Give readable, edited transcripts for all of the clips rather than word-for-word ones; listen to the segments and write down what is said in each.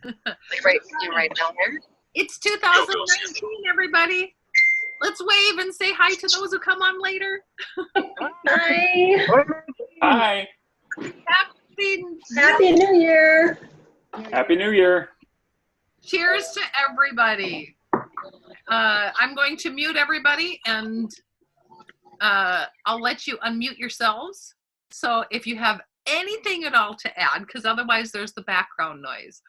Like right, right down there. It's 2019, everybody. Let's wave and say hi to those who come on later. Hi. Hi. Happy New Year. Happy New Year. Cheers to everybody. I'm going to mute everybody, and I'll let you unmute yourselves. So if you have anything at all to add, because otherwise there's the background noise.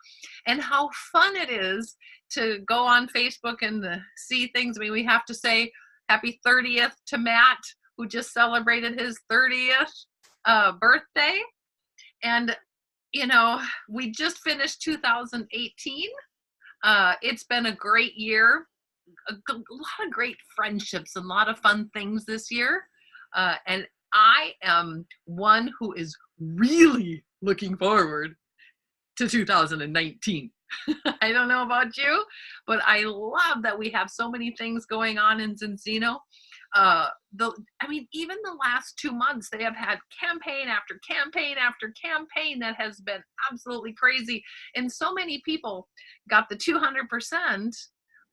And how fun it is to go on Facebook and see things. I mean, we have to say happy 30th to Matt, who just celebrated his 30th birthday. And, you know, we just finished 2018. It's been a great year. A lot of great friendships and a lot of fun things this year. And I am one who is really looking forward to 2019. I don't know about you, but I love that we have so many things going on in Zinzino. Even the last 2 months, they have had campaign after campaign after campaign that has been absolutely crazy. And so many people got the 200%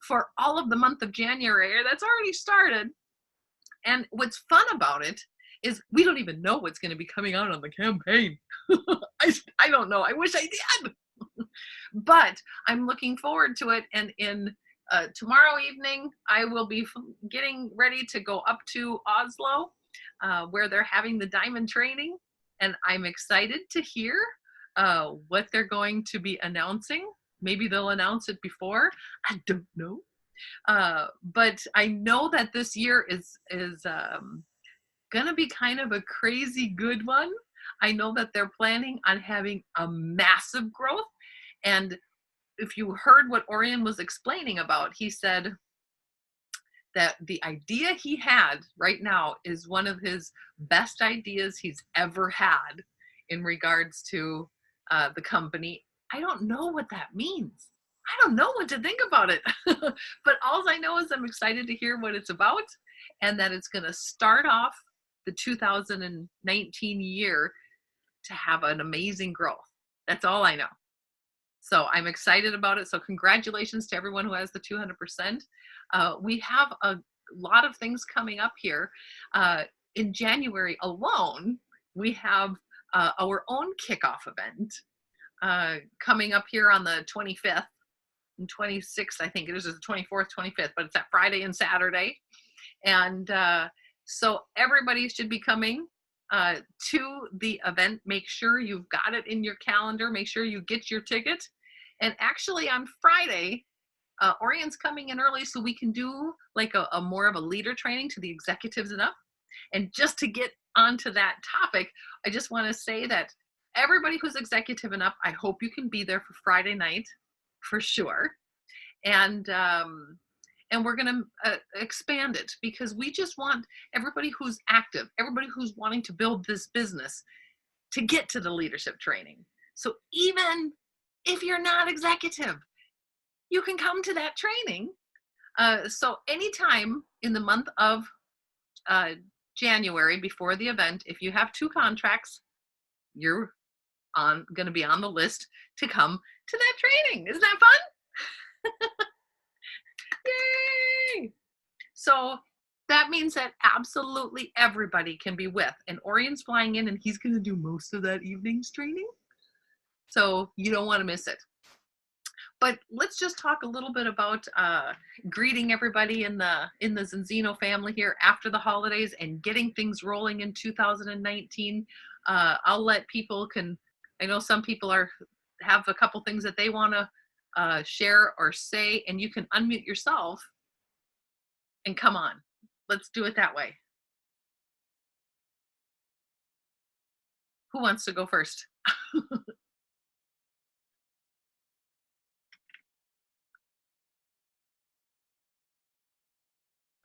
for all of the month of January. That's already started. And what's fun about it is we don't even know what's going to be coming out on the campaign. I don't know. I wish I did. But I'm looking forward to it. And in tomorrow evening, I will be getting ready to go up to Oslo, where they're having the diamond training. And I'm excited to hear what they're going to be announcing. Maybe they'll announce it before. I don't know. But I know that this year is going to be kind of a crazy good one. I know that they're planning on having a massive growth. And if you heard what Orion was explaining about, he said that the idea he had right now is one of his best ideas he's ever had in regards to the company. I don't know what that means. I don't know what to think about it. But all I know is I'm excited to hear what it's about, and that it's going to start off the 2019 year to have an amazing growth. That's all I know. So I'm excited about it. So congratulations to everyone who has the 200%. We have a lot of things coming up here. In January alone, we have our own kickoff event coming up here on the 25th and 26th. I think it is the 24th, 25th, but it's that Friday and Saturday. And so everybody should be coming to the event. Make sure you've got it in your calendar. Make sure you get your ticket. And actually on Friday, Orion's coming in early so we can do like a more of a leader training to the executives and up. And just to get onto that topic, I just want to say that everybody who's executive and up, I hope you can be there for Friday night for sure. And we're going to expand it, because we just want everybody who's active, everybody who's wanting to build this business to get to the leadership training. So even if you're not executive, you can come to that training. So anytime in the month of January before the event, if you have 2 contracts, you're going to be on the list to come to that training. Isn't that fun? Yay! So that means that absolutely everybody can be with. And Orion's flying in, and he's going to do most of that evening's training. So you don't want to miss it. But let's just talk a little bit about greeting everybody in the Zinzino family here after the holidays and getting things rolling in 2019. I'll let people I know some people have a couple things that they want to share or say, and you can unmute yourself and come on. Let's do it that way. Who wants to go first?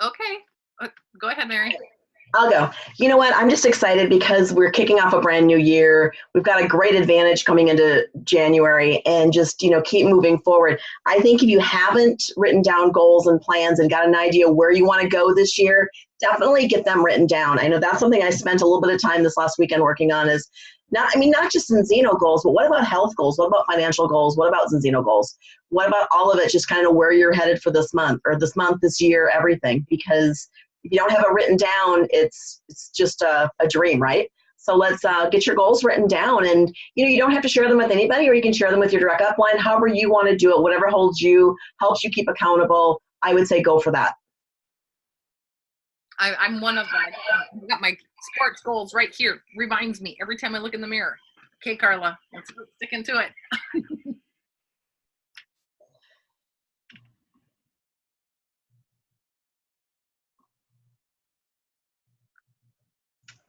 Okay, go ahead, Mary. I'll go. You know what? I'm just excited because we're kicking off a brand new year. We've got a great advantage coming into January, and just, keep moving forward. I think if you haven't written down goals and plans and got an idea where you want to go this year, definitely get them written down. I know that's something I spent a little bit of time this last weekend working on, is not just Enzino goals, but what about health goals? What about financial goals? What about Enzino goals? What about all of it? Just kind of where you're headed for this month, this year, everything. Because if you don't have it written down, it's just a dream, right? So let's get your goals written down, and you don't have to share them with anybody, or you can share them with your direct upline, however you want to do it, whatever helps you keep accountable. I would say go for that. I'm one of them. I've got my sports goals right here. Reminds me every time I look in the mirror. Okay, Carla, let's stick into it.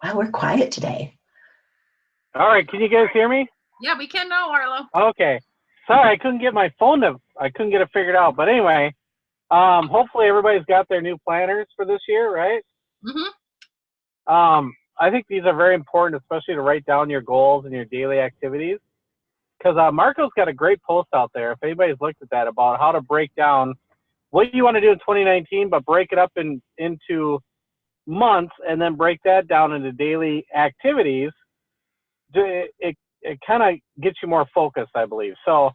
Wow, we're quiet today. All right, can you guys hear me? Yeah, we can now, Arlo. Okay. Sorry, I couldn't get my phone I couldn't get it figured out. But anyway, hopefully everybody's got their new planners for this year, right? Mm-hmm. I think these are very important, especially to write down your goals and your daily activities. Because Marco's got a great post out there, if anybody's looked at that, about how to break down what you want to do in 2019, but break it up into months and then break that down into daily activities. It kind of gets you more focused, I believe. So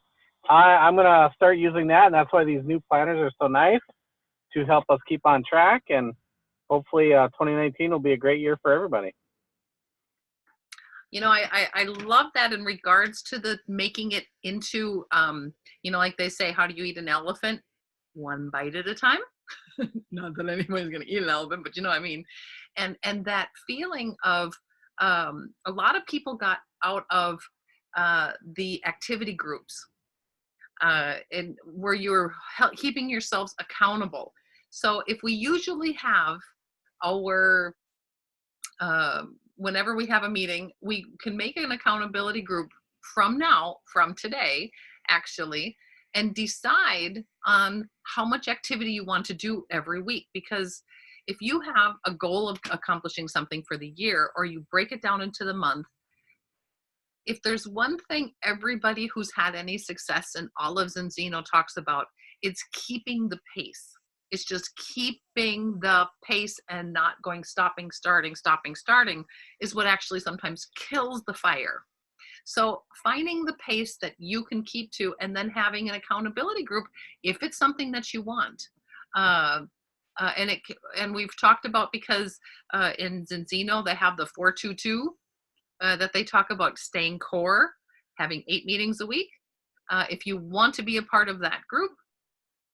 I'm going to start using that, and that's why these new planners are so nice, to help us keep on track, and hopefully 2019 will be a great year for everybody. I love that in regards to the making it into, like they say, how do you eat an elephant? One bite at a time. Not that anybody's going to eat an elephant, but you know what I mean. And that feeling of, a lot of people got out of the activity groups, and where you're keeping yourselves accountable. So if we usually have our, whenever we have a meeting, we can make an accountability group from today, actually, and decide on how much activity you want to do every week. Because if you have a goal of accomplishing something for the year, or you break it down into the month, if there's one thing everybody who's had any success in Olives and Enzino talks about, it's keeping the pace. It's just keeping the pace and not going stopping, starting is what actually sometimes kills the fire. So finding the pace that you can keep to, and then having an accountability group if it's something that you want. And we've talked about, because in Enzino they have the 422 that they talk about, staying core, having 8 meetings a week. If you want to be a part of that group,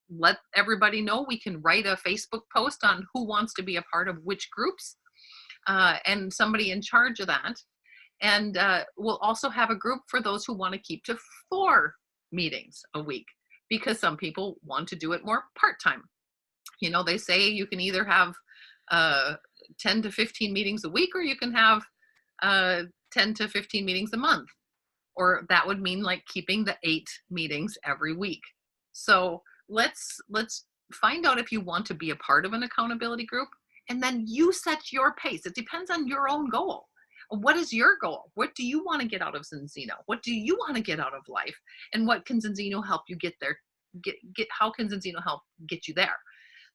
let everybody know. We can write a Facebook post on who wants to be a part of which groups, and somebody in charge of that. And we'll also have a group for those who want to keep to 4 meetings a week, because some people want to do it more part-time. They say you can either have 10 to 15 meetings a week, or you can have 10 to 15 meetings a month, or that would mean like keeping the 8 meetings every week. So let's find out if you want to be a part of an accountability group, and then you set your pace. It depends on your own goal. What is your goal? What do you want to get out of Enzino? What do you want to get out of life? And what can Enzino help you get there? How can Enzino help get you there?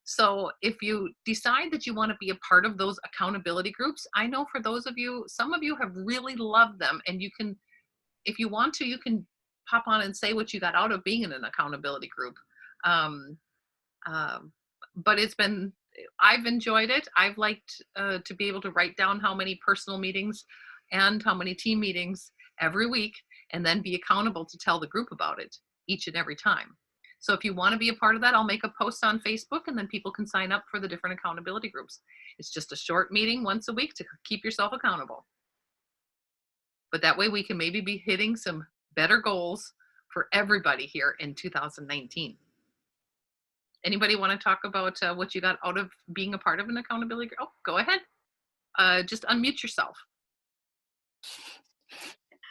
So if you decide that you want to be a part of those accountability groups, I know for those of you, some of you have really loved them, and you can, if you want to, you can pop on and say what you got out of being in an accountability group. But I've enjoyed it. I've liked to be able to write down how many personal meetings and how many team meetings every week, and then be accountable to tell the group about it each and every time. So if you want to be a part of that, I'll make a post on Facebook, and then people can sign up for the different accountability groups. It's just a short meeting once a week to keep yourself accountable. But that way we can maybe be hitting some better goals for everybody here in 2019. Anybody want to talk about what you got out of being a part of an accountability group? Oh, go ahead. Just unmute yourself.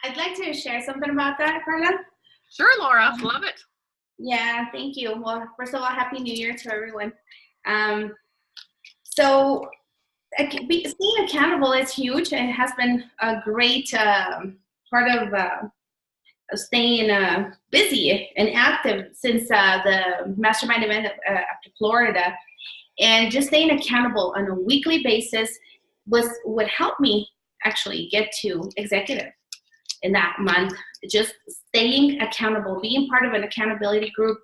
I'd like to share something about that, Carla. Sure, Laura. Love it. Yeah, thank you. Well, first of all, Happy New Year to everyone. So being accountable is huge. It has been a great part of staying busy and active since the mastermind event after Florida. And just staying accountable on a weekly basis would help me actually get to executive. in that month. Just staying accountable, being part of an accountability group,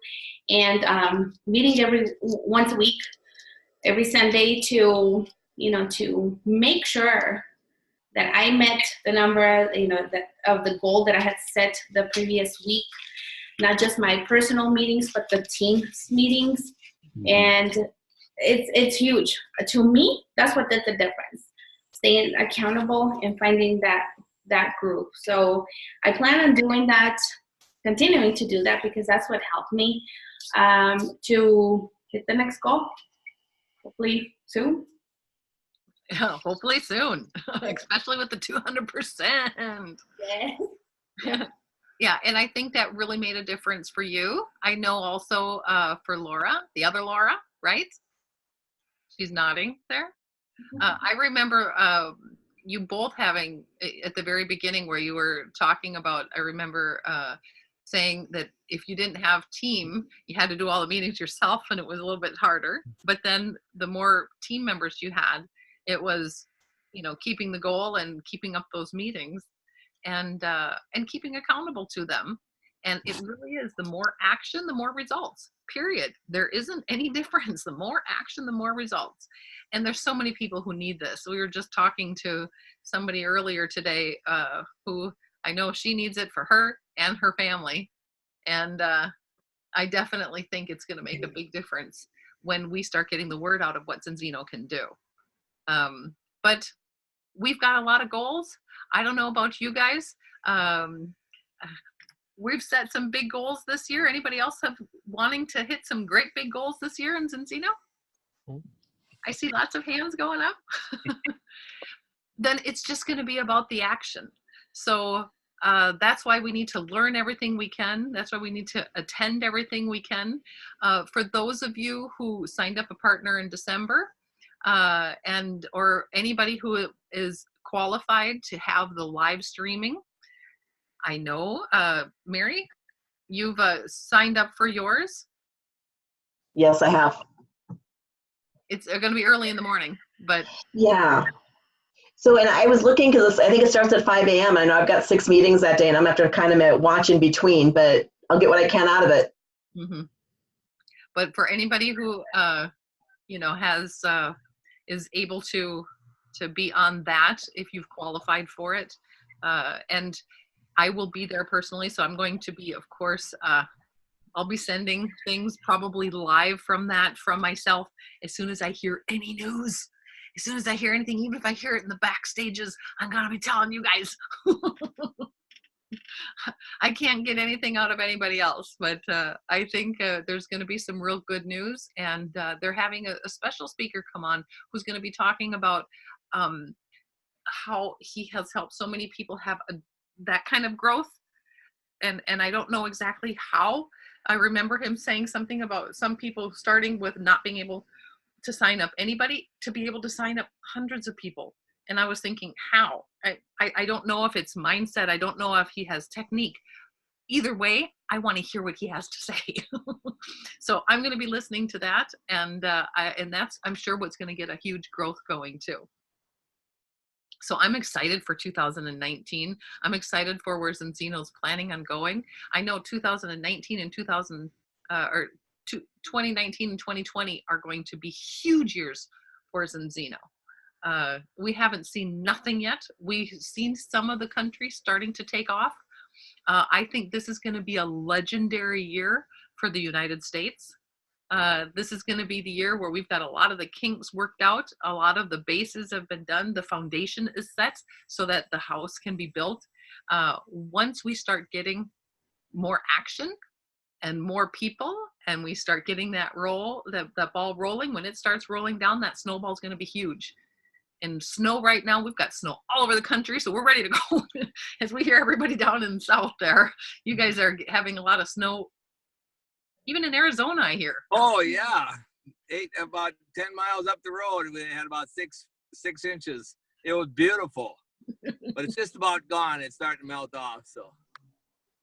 and meeting once a week, every Sunday to make sure that I met the number, of the goal that I had set the previous week. Not just my personal meetings, but the team's meetings. And it's huge. To me, that's what did the difference. Staying accountable and finding that group. So I plan on doing that, continuing to do that, because that's what helped me to hit the next goal. Hopefully soon. Yeah, hopefully soon, especially with the 200%. Yeah. Yeah, and I think that really made a difference for you. I know also for Laura, the other Laura, right? She's nodding there. I remember you both having, at the very beginning where you were talking about, I remember saying that if you didn't have team, you had to do all the meetings yourself, and it was a little bit harder. But then the more team members you had, it was, keeping the goal and keeping up those meetings. And keeping accountable to them. And it really is, the more action, the more results, period. There isn't any difference. The more action, the more results. And there's so many people who need this. We were just talking to somebody earlier today who I know she needs it for her and her family. And I definitely think it's going to make a big difference when we start getting the word out of what Zinzino can do. But we've got a lot of goals. I don't know about you guys. We've set some big goals this year. Anybody else wanting to hit some great big goals this year in Zinzino? I see lots of hands going up. Then it's just going to be about the action. So that's why we need to learn everything we can. That's why we need to attend everything we can. For those of you who signed up a partner in December, or anybody who is qualified to have the live streaming. I know, Mary, you've signed up for yours. Yes, I have. It's going to be early in the morning, but Yeah. So, and I was looking, because I think it starts at 5 a.m. I know I've got 6 meetings that day, and I'm going to have to kind of watch in between, but I'll get what I can out of it. Mm-hmm. But for anybody who, has, is able to be on that, if you've qualified for it, and I will be there personally. So I'm going to be, of course, I'll be sending things probably live from myself as soon as I hear any news. As soon as I hear anything, even if I hear it in the backstages, I'm going to be telling you guys. I can't get anything out of anybody else, but I think there's going to be some real good news, and they're having a special speaker come on who's going to be talking about how he has helped so many people have that kind of growth, and I don't know exactly how. I remember him saying something about some people starting with not being able to sign up anybody to be able to sign up hundreds of people. And I was thinking, how? I don't know if it's mindset. I don't know if he has technique. Either way, I want to hear what he has to say. So I'm going to be listening to that. And that's, I'm sure, what's going to get a huge growth going too. So I'm excited for 2019. I'm excited for where Zinzino's planning on going. I know 2019 and 2019 and 2020 are going to be huge years for Zinzino. We haven't seen nothing yet. We've seen some of the country starting to take off. I think this is going to be a legendary year for the United States. This is going to be the year where we've got a lot of the kinks worked out. A lot of the bases have been done. The foundation is set so that the house can be built. Once we start getting more action and more people, and we start getting that ball rolling, when it starts rolling down, that snowball is going to be huge. And snow right now, we've got snow all over the country, so we're ready to go. As we hear everybody down in the south there, you guys are having a lot of snow. Even in Arizona, I hear. Oh yeah, about 10 miles up the road, we had about six inches. It was beautiful, but it's just about gone. It's starting to melt off. So.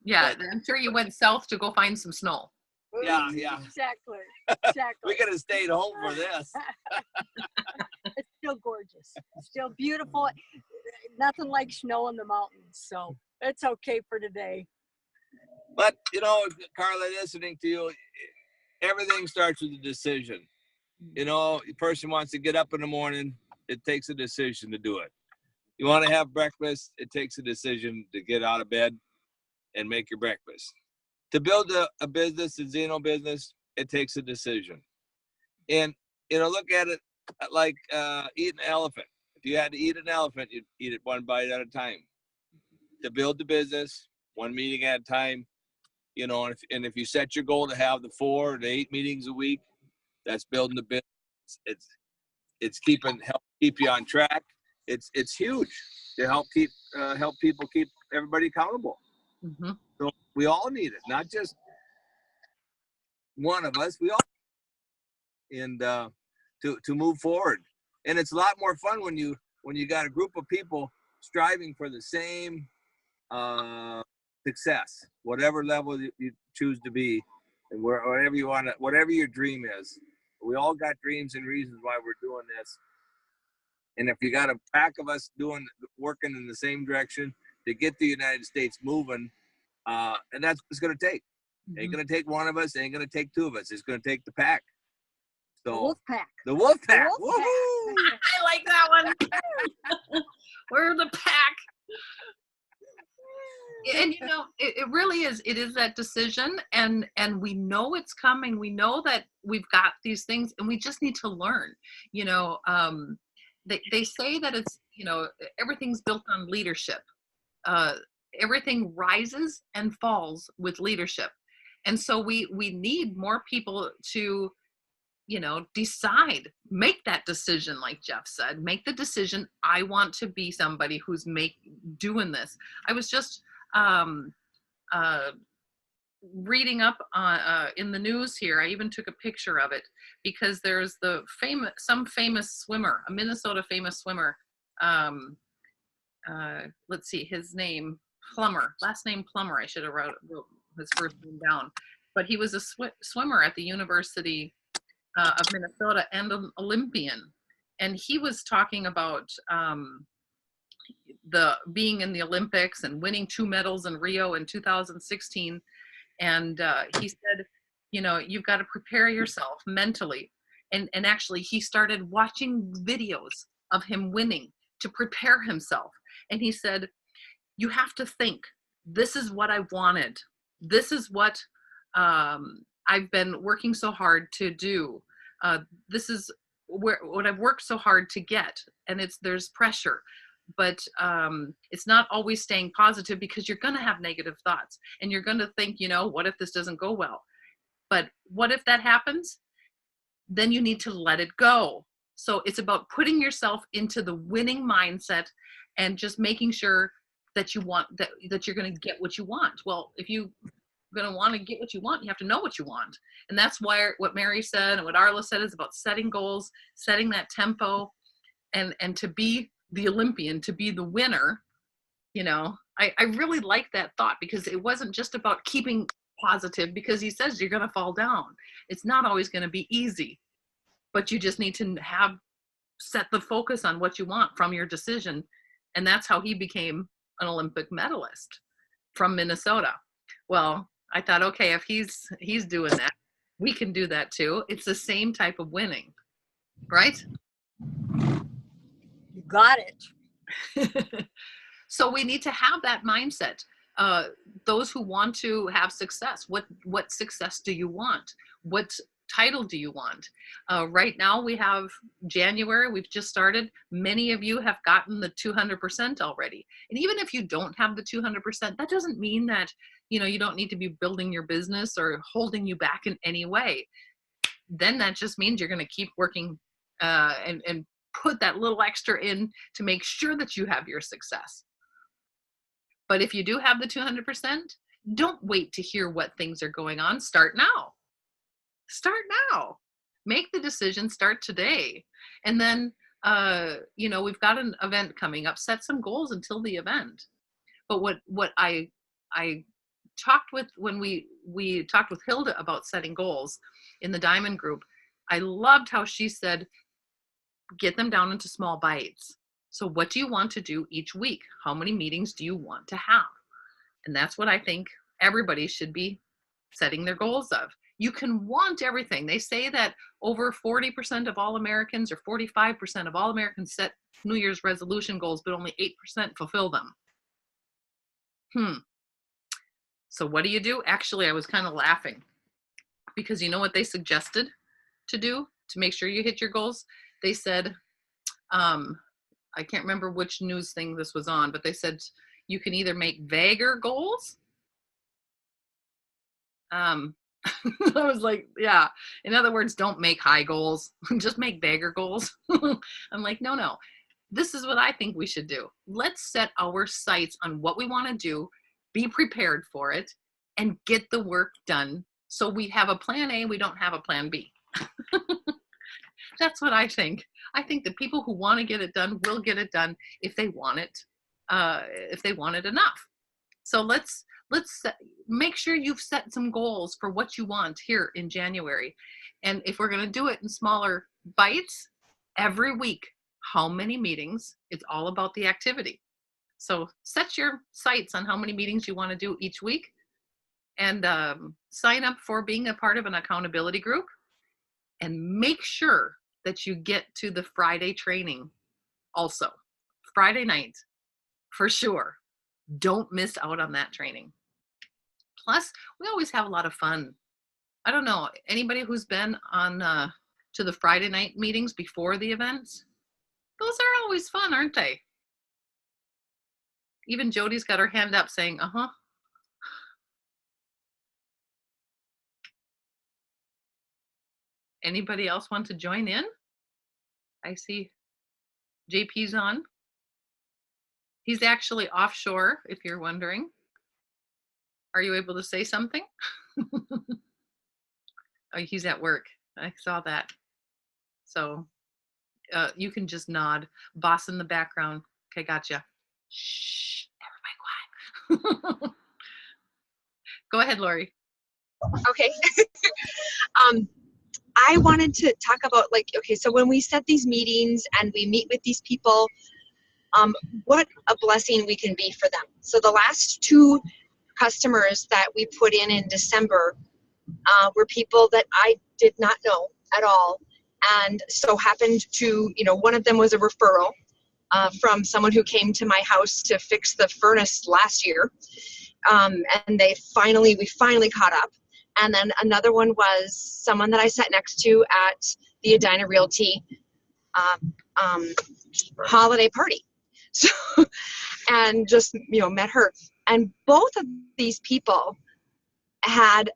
Yeah, I'm sure you went south to go find some snow. Yeah. Exactly. We could have stayed home for this. It's still gorgeous. It's still beautiful. Nothing like snow in the mountains. So It's okay for today. But, you know, Carla, listening to you, everything starts with a decision. You know, a person wants to get up in the morning, it takes a decision to do it. You want to have breakfast, it takes a decision to get out of bed and make your breakfast. To build a business, a Zeno business, it takes a decision. And, you know, look at it like eating an elephant. If you had to eat an elephant, you'd eat it one bite at a time. To build the business, one meeting at a time, you know, and if you set your goal to have the 4 to 8 meetings a week, that's building the business. It's help keep you on track. It's huge to help people keep everybody accountable. Mm-hmm. So we all need it, not just one of us. We all, and to move forward. And it's a lot more fun when you got a group of people striving for the same success, whatever level you choose to be, and wherever you want to, whatever your dream is. We all got dreams and reasons why we're doing this. And if you got a pack of us working in the same direction to get the United States moving, and that's what it's going to take. Mm-hmm. Ain't going to take one of us. Ain't going to take 2 of us. It's going to take the pack. So The wolf pack. The wolf pack. The wolf pack. I like that one. We're the pack. And you know, it really is. It is that decision, and we know it's coming. We know that we've got these things, and we just need to learn. You know, they say that it's, you know, everything's built on leadership. Everything rises and falls with leadership, and so we need more people to, you know, decide, make that decision. Like Jeff said, make the decision. I want to be somebody who's doing this. I was just reading up on in the news here. I even took a picture of it because there's some famous swimmer, a Minnesota famous swimmer. Let's see, his name Plummer, last name Plummer. I should have wrote his first name down, but he was a swimmer at the University of Minnesota and an Olympian, and he was talking about the being in the Olympics and winning 2 medals in Rio in 2016. And he said, you know, you've got to prepare yourself mentally. And actually he started watching videos of him winning to prepare himself. And he said, you have to think, this is what I wanted. This is what I've been working so hard to do. This is what I've worked so hard to get. And there's pressure. But it's not always staying positive, because you're going to have negative thoughts and you're going to think, you know, what if this doesn't go well? But what if that happens? Then you need to let it go. So it's about putting yourself into the winning mindset and just making sure that you want that you're going to get what you want. Well, if you're going to want to get what you want, you have to know what you want. And that's why what Mary said and what Arla said is about setting goals, setting that tempo, and to be the Olympian, to be the winner. You know, I really like that thought, because it wasn't just about keeping positive, because he says you're going to fall down. It's not always going to be easy, but you just need to set the focus on what you want from your decision. And that's how he became an Olympic medalist from Minnesota. Well, I thought, okay, if he's doing that, we can do that too. It's the same type of winning, right? You got it. So we need to have that mindset. Those who want to have success, what success do you want? What title do you want? Right now we have January, we've just started. Many of you have gotten the 200% already. And even if you don't have the 200%, that doesn't mean that, you know, you don't need to be building your business or holding you back in any way. Then that just means you're going to keep working and put that little extra in to make sure that you have your success. But if you do have the 200%, don't wait to hear what things are going on. Start now. Start now. Make the decision. Start today. And then, you know, we've got an event coming up. Set some goals until the event. But what I talked with, when we talked with Hilda about setting goals in the Diamond Group, I loved how she said, get them down into small bites. So what do you want to do each week? How many meetings do you want to have? And that's what I think everybody should be setting their goals of. You can want everything. They say that over 40% of all Americans or 45% of all Americans set New Year's resolution goals, but only 8% fulfill them. So what do you do? Actually, I was kind of laughing because you know what they suggested to do to make sure you hit your goals? They said, I can't remember which news thing this was on, but they said you can either make vaguer goals. I was like, yeah. In other words, don't make high goals. Just make vaguer goals. I'm like, no. This is what I think we should do. Let's set our sights on what we want to do, be prepared for it, and get the work done so we have a plan A, we don't have a plan B. That's what I think. I think the people who want to get it done will get it done if they want it enough. So let's make sure you've set some goals for what you want here in January. And if we're going to do it in smaller bites, every week, how many meetings? It's all about the activity. So set your sights on how many meetings you want to do each week, and sign up for being a part of an accountability group, and make sure that you get to the Friday training also. Friday night, for sure. Don't miss out on that training. Plus, we always have a lot of fun. I don't know, anybody who's been on to the Friday night meetings before the events? Those are always fun, aren't they? Even Jody's got her hand up saying, uh-huh. Anybody else want to join in? I see JP's on. He's actually offshore, if you're wondering. Are you able to say something? Oh, he's at work. I saw that. So you can just nod. Boss in the background. Okay, gotcha. Shh, everybody quiet. Go ahead, Lori. Okay. I wanted to talk about, like, okay, so when we set these meetings and we meet with these people, what a blessing we can be for them. So the last 2 customers that we put in December were people that I did not know at all. And so happened to, one of them was a referral from someone who came to my house to fix the furnace last year. And we finally caught up. And then another one was someone that I sat next to at the Edina Realty holiday party. So, and just, met her. And both of these people had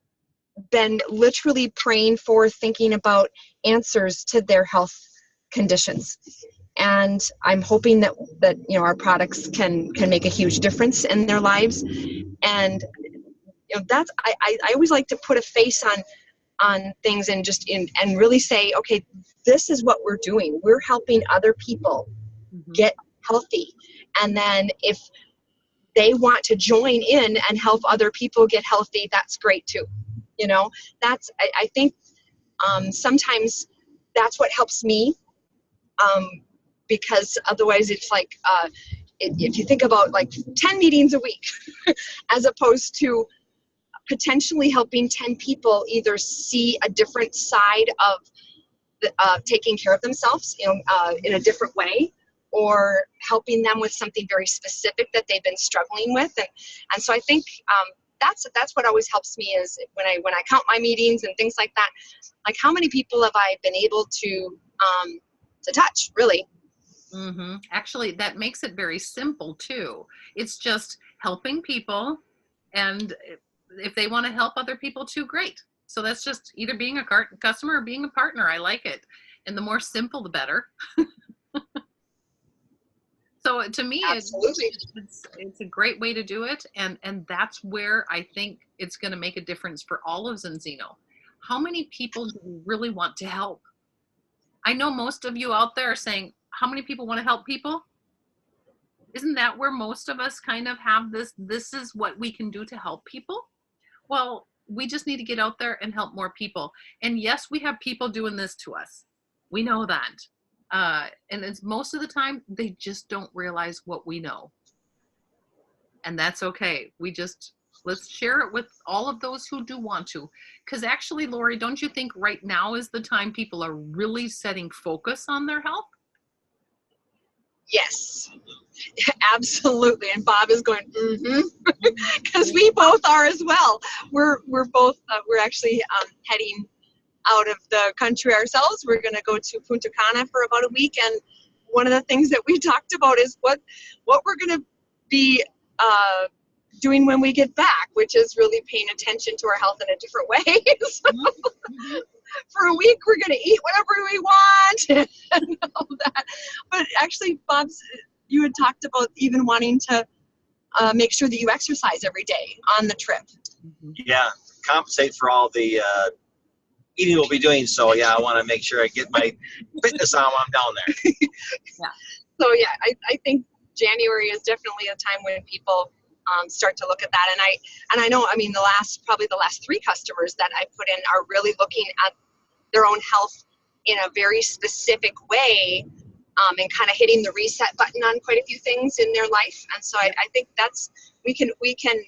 been literally praying for, thinking about answers to their health conditions. And I'm hoping that our products can make a huge difference in their lives. And that's I always like to put a face on things and and really say, okay, this is what we're doing. We're helping other people get healthy. And then if they want to join in and help other people get healthy, that's great too. That's I think sometimes that's what helps me, because otherwise it's like if you think about like 10 meetings a week as opposed to potentially helping 10 people either see a different side of taking care of themselves, in a different way, or helping them with something very specific that they've been struggling with. And so I think that's what always helps me is when I count my meetings and things like that, like how many people have I been able to touch, really. Mm-hmm. Actually, that makes it very simple too. It's just helping people, and if they want to help other people too, great. So that's just either being a customer or being a partner. I like it. And the more simple, the better. So to me, it's a great way to do it. And that's where I think it's going to make a difference for all of Zinzino. How many people do we really want to help? I know most of you out there are saying, how many people want to help people? Isn't that where most of us kind of have this is what we can do to help people? Well, we just need to get out there and help more people. And yes, we have people doing this to us. We know that. And it's most of the time, they just don't realize what we know. And that's okay. Let's share it with all of those who do want to. Because actually, Lori, don't you think right now is the time people are really setting focus on their health? Yes, absolutely. And Bob is going, because we both are as well. We're both, we're actually heading out of the country ourselves. We're going to go to Punta Cana for about a week. And one of the things that we talked about is what we're going to be doing when we get back, which is really paying attention to our health in a different way. So, for a week, we're going to eat whatever we want and all that. But actually, you had talked about even wanting to make sure that you exercise every day on the trip. Yeah, compensate for all the eating we'll be doing. So yeah, I want to make sure I get my fitness on while I'm down there. So yeah, I think January is definitely a time when people start to look at that. And I know, I mean, probably the last 3 customers that I put in are really looking at their own health in a very specific way, and kind of hitting the reset button on quite a few things in their life. And so I think we can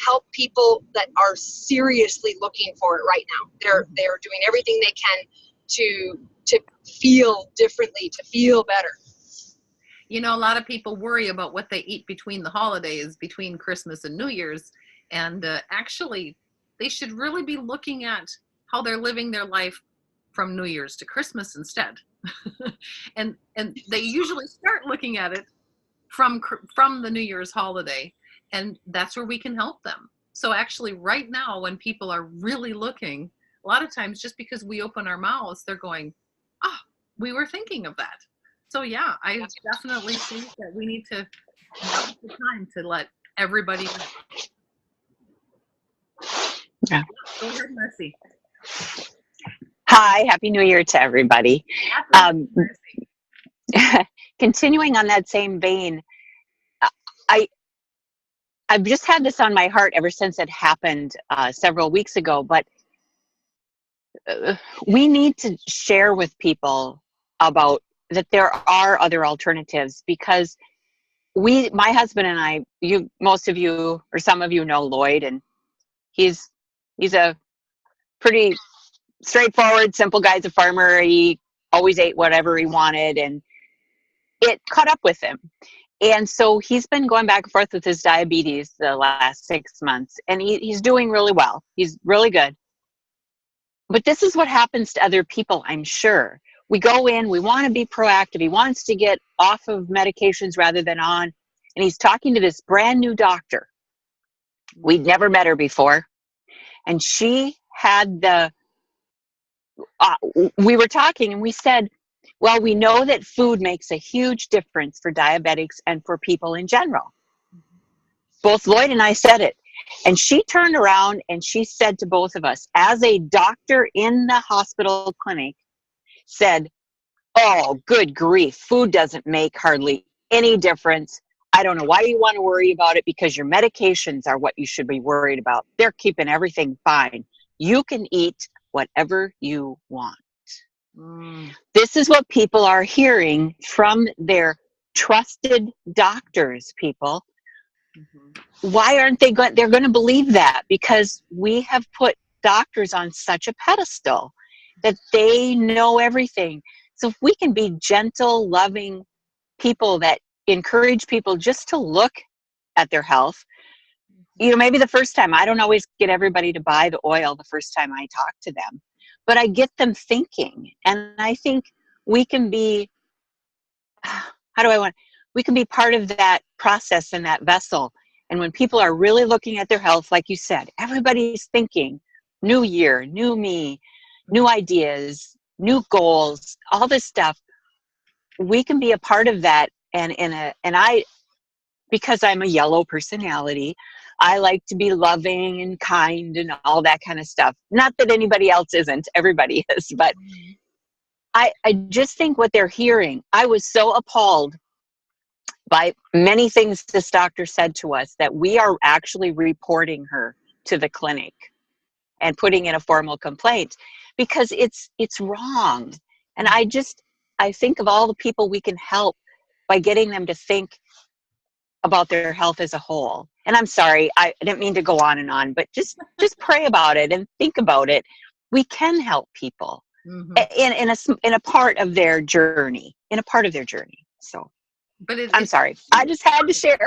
help people that are seriously looking for it right now. They're doing everything they can to feel differently, to feel better. You know, a lot of people worry about what they eat between the holidays, between Christmas and New Year's. And actually, they should really be looking at how they're living their life from New Year's to Christmas instead. and they usually start looking at it from the New Year's holiday. And that's where we can help them. So actually, right now, when people are really looking, a lot of times just because we open our mouths, they're going, oh, we were thinking of that. So yeah, I definitely think that we need to now's the time to let everybody know. Yeah. Go ahead, Mercy. Hi, Happy New Year to everybody. Continuing on that same vein, I've just had this on my heart ever since it happened several weeks ago, but we need to share with people about that there are other alternatives, because my husband and I, most of you or some of you know Lloyd, and he's a pretty straightforward, simple guy. He's a farmer. He always ate whatever he wanted, and it caught up with him. And so he's been going back and forth with his diabetes the last 6 months, and he's doing really well. He's really good. But this is what happens to other people, I'm sure. We go in, we want to be proactive. He wants to get off of medications rather than on. And he's talking to this brand new doctor. We'd never met her before. And she had we were talking and we said, well, we know that food makes a huge difference for diabetics and for people in general. Both Lloyd and I said it. And she turned around and she said to both of us, as a doctor in the hospital clinic, said, oh, good grief, food doesn't make hardly any difference. I don't know why you want to worry about it, because your medications are what you should be worried about. They're keeping everything fine. You can eat whatever you want. This is what people are hearing from their trusted doctors, people. Why aren't they going? They're going to believe that because we have put doctors on such a pedestal that they know everything. So if we can be gentle, loving people that encourage people just to look at their health, maybe the first time, I don't always get everybody to buy the oil the first time I talk to them, but I get them thinking. And I think we can be, we can be part of that process and that vessel. And when people are really looking at their health, like you said, everybody's thinking, new year, new me, new ideas, new goals, all this stuff. We can be a part of that. And because I'm a yellow personality, I like to be loving and kind and all that kind of stuff. Not that anybody else isn't, everybody is, but I just think what they're hearing, I was so appalled by many things this doctor said to us that we are actually reporting her to the clinic and putting in a formal complaint because it's wrong. And I think of all the people we can help by getting them to think about their health as a whole. And I'm sorry, I didn't mean to go on and on, but just pray about it and think about it. We can help people in a part of their journey, So But I'm sorry, I just had to share.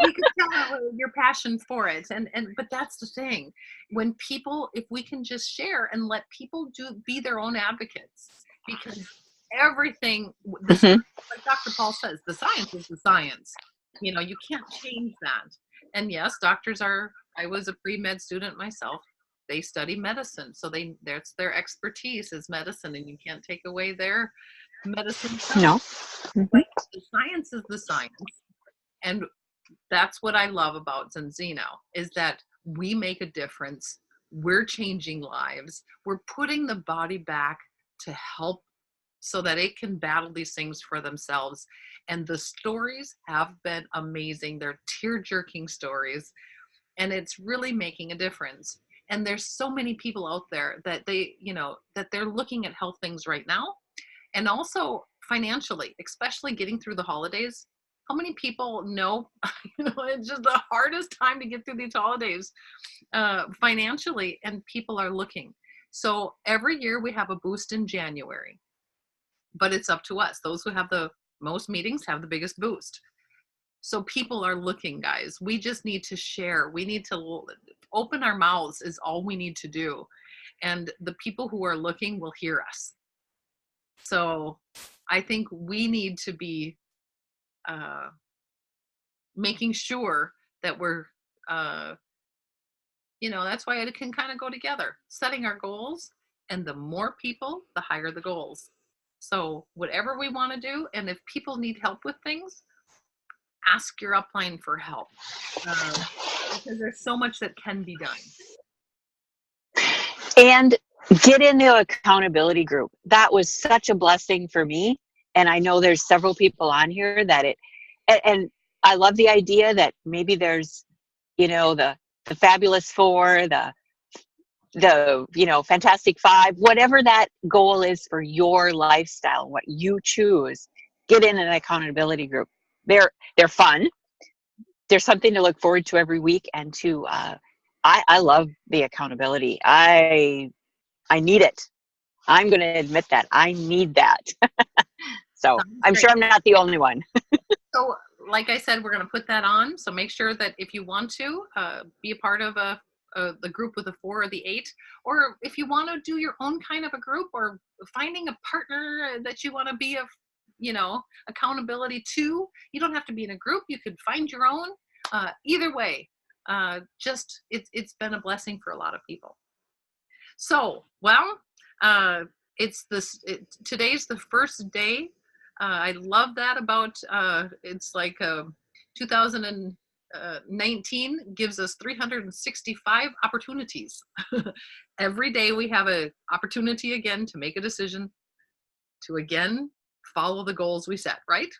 we could tell your passion for it, and but that's the thing. When people, if we can just share and let people be their own advocates, because everything, like Dr. Paul says, the science is the science. You know, you can't change that. And yes, doctors are. I was a pre-med student myself. They study medicine, so that's their expertise is medicine, and you can't take away their medicine. No. But the science is the science, and that's what I love about Zinzino, is that we make a difference. We're changing lives. We're putting the body back to help so that it can battle these things for themselves. And the stories have been amazing. They're tear-jerking stories, and it's really making a difference. And there's so many people out there that that they're looking at health things right now, and also financially, especially getting through the holidays. How many people know, it's just the hardest time to get through these holidays financially, and people are looking. So every year we have a boost in January, but it's up to us. Those who have the most meetings have the biggest boost. So people are looking, guys. We just need to share. We need to open our mouths is all we need to do. And the people who are looking will hear us. So I think we need to be making sure that we're, that's why it can kind of go together, setting our goals, and the more people, the higher the goals. So whatever we want to do, and if people need help with things, ask your upline for help, because there's so much that can be done. And get into an accountability group. That was such a blessing for me. And I know there's several people on here and I love the idea that maybe there's, the Fabulous Four, the Fantastic Five, whatever that goal is for your lifestyle, what you choose, get in an accountability group. They're fun. There's something to look forward to every week, and I love the accountability. I need it. I'm going to admit that I need that. So I'm sure I'm not the only one. So like I said, we're going to put that on. So make sure that if you want to be a part of the group with the 4 or the 8, or if you want to do your own kind of a group, or finding a partner that you want to be accountability to, you don't have to be in a group. You could find your own. Either way, it's been a blessing for a lot of people. So, today's the first day. I love that about, it's like 2019 gives us 365 opportunities. Every day we have an opportunity again to make a decision, to again follow the goals we set, right?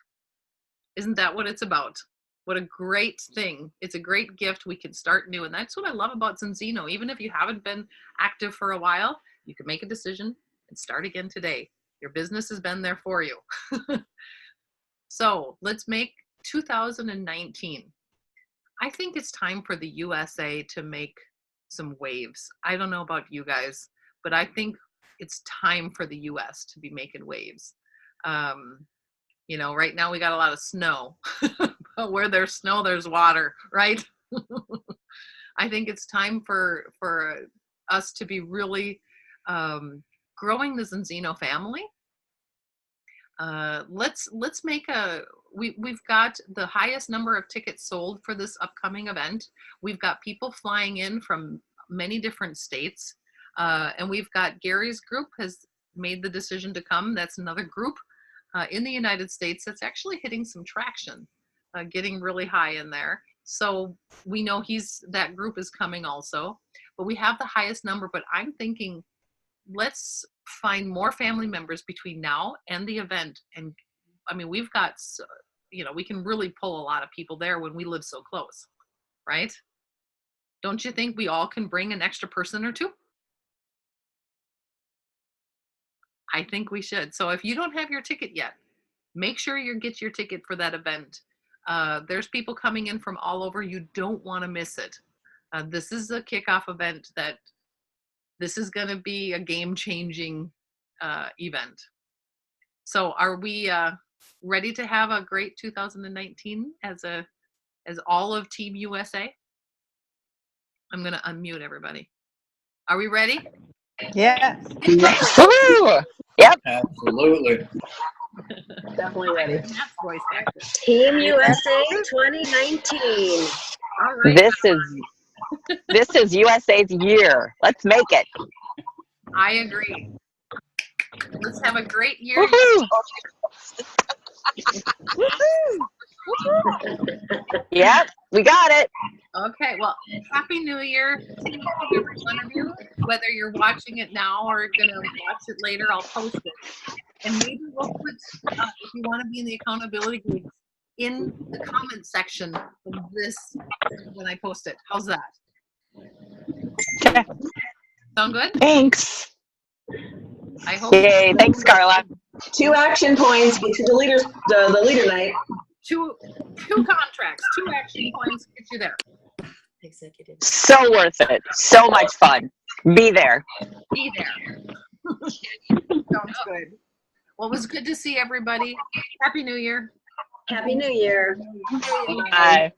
Isn't that what it's about? What a great thing. It's a great gift. We can start new. And that's what I love about Zinzino. Even if you haven't been active for a while, you can make a decision and start again today. Your business has been there for you. So let's make 2019. I think it's time for the USA to make some waves. I don't know about you guys, but I think it's time for the US to be making waves. Right now we got a lot of snow. But where there's snow, there's water, right? I think it's time for us to be really growing the Zinzino family. Let's make we've got the highest number of tickets sold for this upcoming event. We've got people flying in from many different states, and we've got Gary's group has made the decision to come. That's another group in the United States that's actually hitting some traction, getting really high in there. So we know that group is coming also, but we have the highest number. But I'm thinking, let's find more family members between now and the event. And I mean, we've got, we can really pull a lot of people there when we live so close, right? Don't you think we all can bring an extra person or two? I think we should. So if you don't have your ticket yet, make sure you get your ticket for that event. There's people coming in from all over. You don't want to miss it. This is a kickoff event that this is going to be a game-changing event. So are we ready to have a great 2019 as all of Team USA? I'm going to unmute everybody. Are we ready? Yes. Woo! Yep. Absolutely. Definitely ready. That's voice actor. Team USA 2019. All right. This is USA's year. Let's make it. I agree. Let's have a great year. Woohoo! Yep, we got it. Okay, well, Happy New Year to each and every one of you. Whether you're watching it now or going to watch it later, I'll post it. And maybe we'll put, if you want to be in the accountability group, in the comment section of this when I post it. How's that? Okay. Sound good? Thanks. I hope. Yay, thanks, Carla. 2 action points. Get to the leader night. Two contracts, 2 action points, get you there. So worth it. So much fun. Be there. Be there. Sounds good. Well, it was good to see everybody. Happy New Year. Happy New Year. Bye.